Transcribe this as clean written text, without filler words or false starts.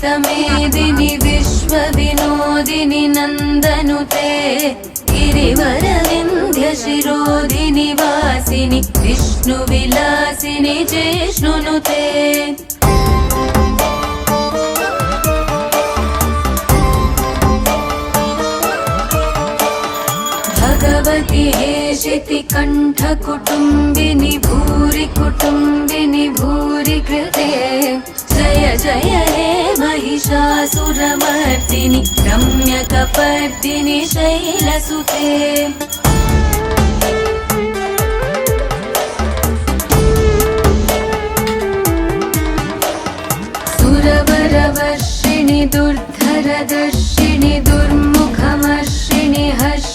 विश्वमेदिनि विश्वविनोदिनि नन्दनुते गिरिवरविन्ध्यशिरोधिनि वासिनि विष्णुविलासिनि जिष्णुनुते भगवति हेशिति कण्ठकुटुम्बिनि भूरि कुटुम्बिनि भूरि कृते जय जय हे महिषासुरमर्दिनि रम्यकपर्दिनि शैलसुते सुरवरवर्षिणि दुर्धरदर्शिनि दुर्मुखमर्षिणि हर्ष